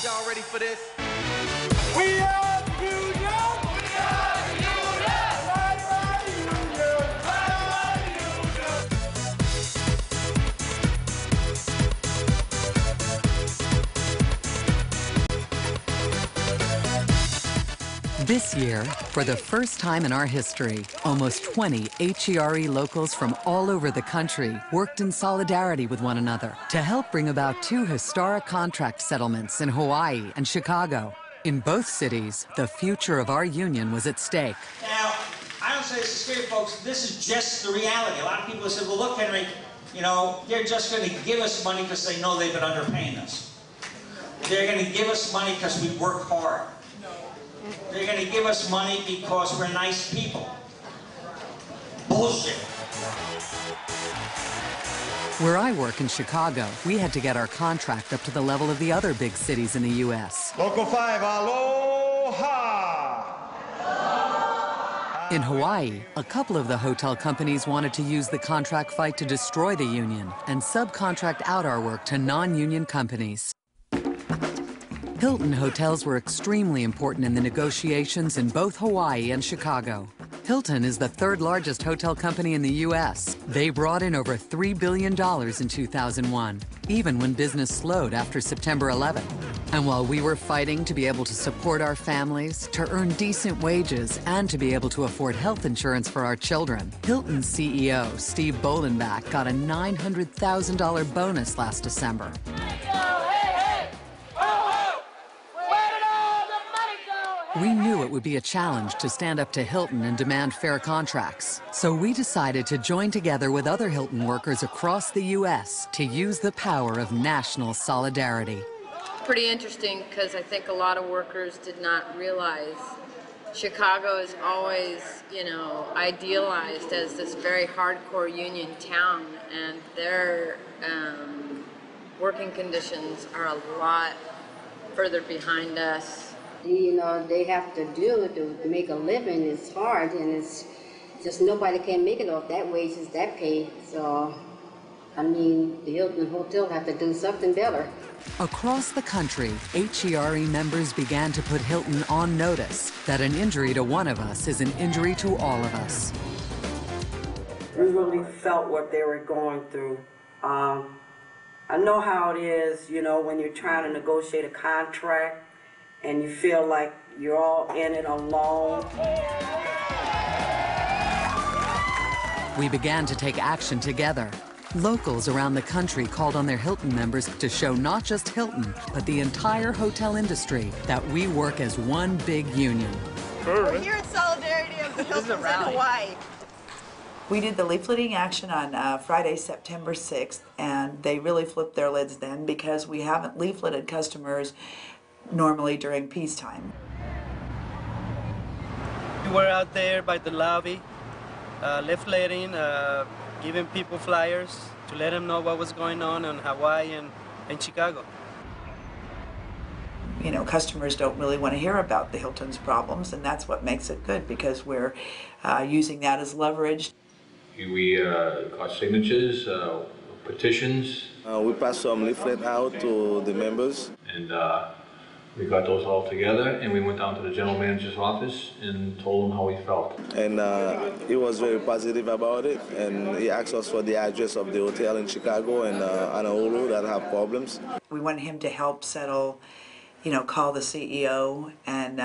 Y'all ready for this? We are Union! We are Union! Right, Union! Right, Union! This year, for the first time in our history, almost 20 HERE locals from all over the country worked in solidarity with one another to help bring about 2 historic contract settlements in Hawaii and Chicago. In both cities, the future of our union was at stake. Now, I don't say this to scare folks, this is just the reality. A lot of people have said, well, look, Henry, you know, they're just going to give us money because they know they've been underpaying us. They're going to give us money because we work hard. They're going to give us money because we're nice people. Bullshit. Where I work in Chicago, we had to get our contract up to the level of the other big cities in the U.S. Local 5, aloha! In Hawaii, a couple of the hotel companies wanted to use the contract fight to destroy the union and subcontract out our work to non-union companies. Hilton hotels were extremely important in the negotiations in both Hawaii and Chicago. Hilton is the 3rd largest hotel company in the U.S. They brought in over $3 billion in 2001, even when business slowed after September 11. And while we were fighting to be able to support our families, to earn decent wages, and to be able to afford health insurance for our children, Hilton's CEO, Steve Bolenbach, got a $900,000 bonus last December. We knew it would be a challenge to stand up to Hilton and demand fair contracts. So we decided to join together with other Hilton workers across the U.S. to use the power of national solidarity. Pretty interesting because I think a lot of workers did not realize Chicago is always, you know, idealized as this very hardcore union town, and their working conditions are a lot further behind us. You know, they have to do it to make a living. It's hard, and it's just nobody can make it off that wages, that pay. So, I mean, the Hilton Hotel have to do something better. Across the country, HERE members began to put Hilton on notice that an injury to one of us is an injury to all of us. We really felt what they were going through. I know how it is, you know, when you're trying to negotiate a contract and you feel like you're all in it alone. We began to take action together. Locals around the country called on their Hilton members to show not just Hilton, but the entire hotel industry that we work as one big union. We're here in solidarity of the Hiltons in Hawaii. We did the leafleting action on Friday, September 6th, and they really flipped their lids then because we haven't leafleted customers normally during peacetime. We were out there by the lobby, leafleting, giving people flyers to let them know what was going on in Hawaii and in Chicago. You know, customers don't really want to hear about the Hilton's problems, and that's what makes it good because we're using that as leverage. We got signatures, petitions. We passed some leaflet out to the members. And we got those all together, and we went down to the general manager's office and told him how we felt. And he was very positive about it, and he asked us for the address of the hotel in Chicago and Honolulu that have problems. We want him to help settle, you know, call the CEO and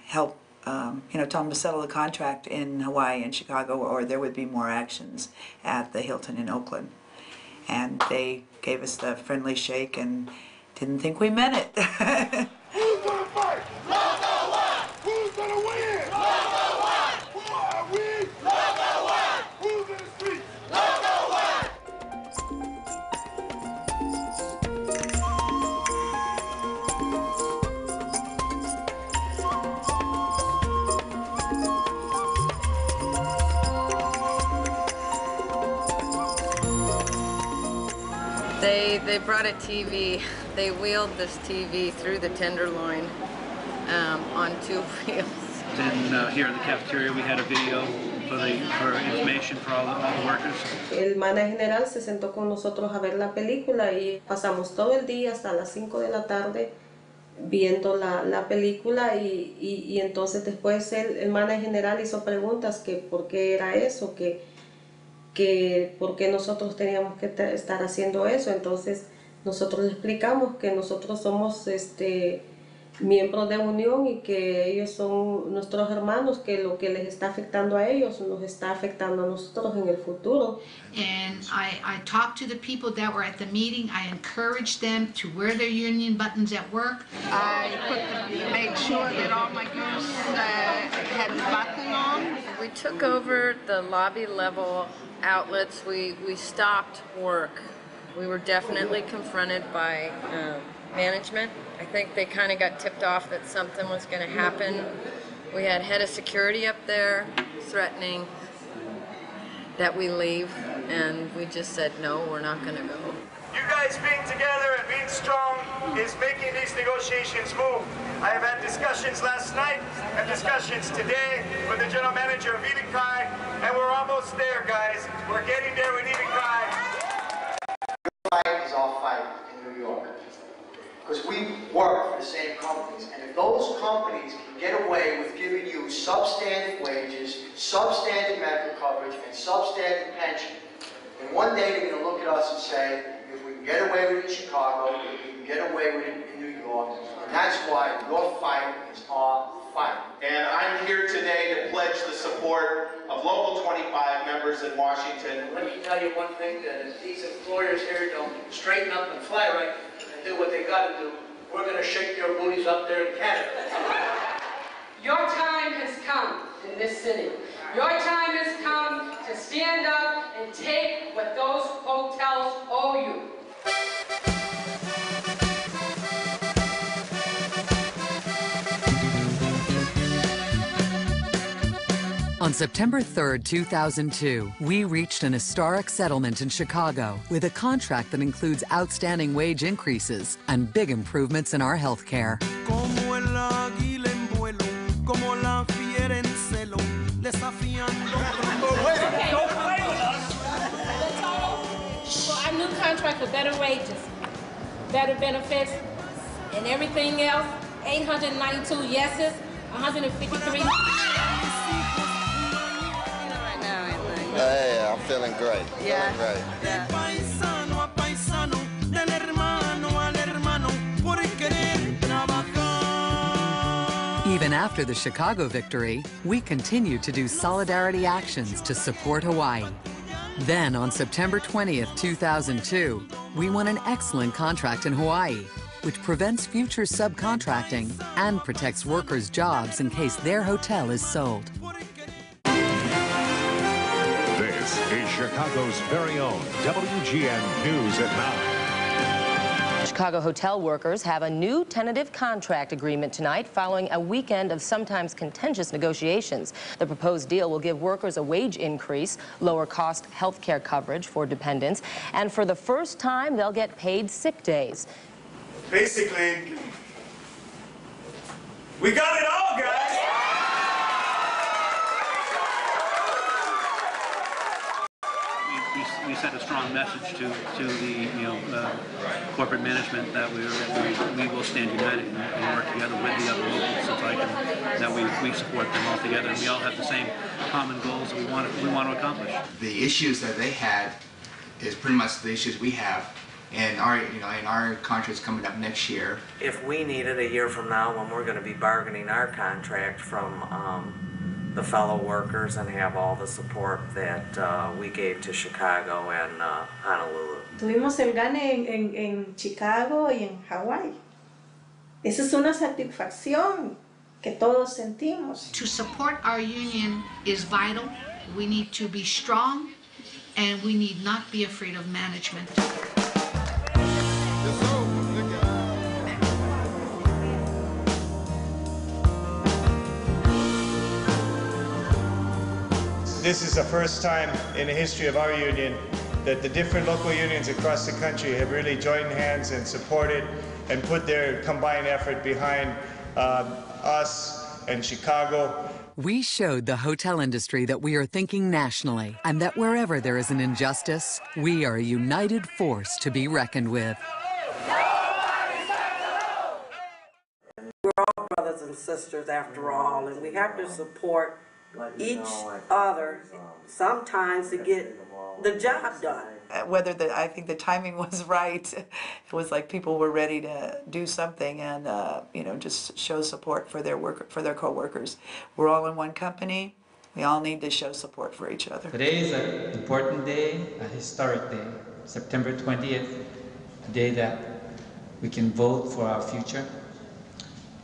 help, you know, tell him to settle the contract in Hawaii and Chicago, or there would be more actions at the Hilton in Oakland. And they gave us the friendly shake and didn't think we meant it. Who's gonna fight? Local 1! Who's gonna win? Local 1! Who are we? Local 1! Who's in the streets? Local 1! They brought a TV. They wheeled this TV through the Tenderloin on 2 wheels. And here in the cafeteria we had a video for information for all the workers. El manager general se sentó con nosotros a ver la película y pasamos todo el día hasta las 5 de la tarde viendo la película y entonces después el manager general hizo preguntas que por qué era eso, que por qué nosotros teníamos que estar haciendo eso. Entonces nosotros le explicamos que nosotros somos miembros de unión y que ellos son nuestros hermanos, que lo que les está afectando a ellos nos está afectando a nosotros en el futuro. And I talked to the people that were at the meeting. I encouraged them to wear their union buttons at work. I made sure that all my girls had the button on. We took over the lobby level outlets. We stopped work. We were definitely confronted by management. I think they kind of got tipped off that something was going to happen. We had head of security up there threatening that we leave, and we just said, no, we're not going to go. You guys being together and being strong is making these negotiations move. I have had discussions last night and discussions today with the general manager of Evenkai, and we're almost there, guys. We're getting there with Evenkai. Fight is our fight in New York. Because we work for the same companies, and if those companies can get away with giving you substandard wages, substandard medical coverage, and substandard pension, then one day they're going to look at us and say, if we can get away with it in Chicago, if we can get away with it in New York, and that's why your fight is our fight. And I'm here today to pledge the support of Local 25 members in Washington. Let me tell you one thing, that if these employers here don't straighten up and fly right, do what they got to do, we're going to shake your booties up there in Canada. Your time has come in this city. Your time has come to stand up and take what those hotels owe you. On September 3rd, 2002, we reached an historic settlement in Chicago with a contract that includes outstanding wage increases and big improvements in our health care. Our new contract with better wages, better benefits, and everything else, 892 yeses, 153 Yeah, I'm feeling great. Yeah. Feeling great. Even after the Chicago victory, we continued to do solidarity actions to support Hawaii. Then, on September 20th, 2002, we won an excellent contract in Hawaii, which prevents future subcontracting and protects workers' jobs in case their hotel is sold. This is Chicago's very own WGN News at 9. Chicago hotel workers have a new tentative contract agreement tonight following a weekend of sometimes contentious negotiations. The proposed deal will give workers a wage increase, lower cost health care coverage for dependents, and for the first time, they'll get paid sick days. Basically, we got it all, guys! We sent a strong message to the corporate management that we will stand united and work together with the other locals that we support them all together, and we all have the same common goals that we want to accomplish. The issues that they had is pretty much the issues we have. And our contract's coming up next year. If we need it a year from now, when we're going to be bargaining our contract from the fellow workers and have all the support that we gave to Chicago and Honolulu. Tuvimos el gane en Chicago y en Hawaii. Esa es una satisfacción que todos sentimos. To support our union is vital. We need to be strong, and we need not be afraid of management. This is the first time in the history of our union that the different local unions across the country have really joined hands and supported and put their combined effort behind us and Chicago. We showed the hotel industry that we are thinking nationally and that wherever there is an injustice, we are a united force to be reckoned with. We're all brothers and sisters after all, and we have to support each other sometimes to get the job done. I think the timing was right. It was like people were ready to do something and just show support for their co-workers. We're all in one company. We all need to show support for each other. Today is an important day, a historic day, September 20th, a day that we can vote for our future.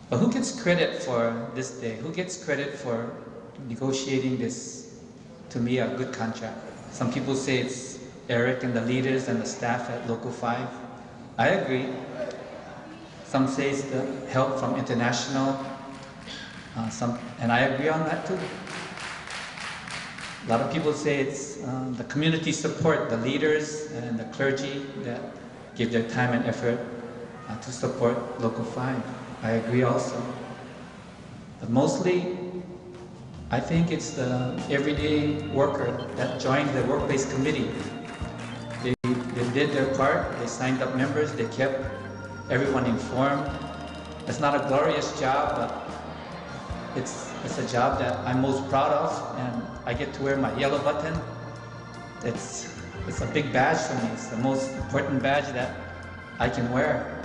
But who gets credit for this day? Who gets credit for negotiating this, to me, a good contract? Some people say it's Eric and the leaders and the staff at Local 5. I agree. Some say it's the help from international, and I agree on that too. A lot of people say it's the community support, the leaders and the clergy that give their time and effort to support Local 5. I agree also. But mostly, I think it's the everyday worker that joined the workplace committee. They did their part, they signed up members, they kept everyone informed. It's not a glorious job, but it's a job that I'm most proud of, and I get to wear my yellow button. It's a big badge for me. It's the most important badge that I can wear.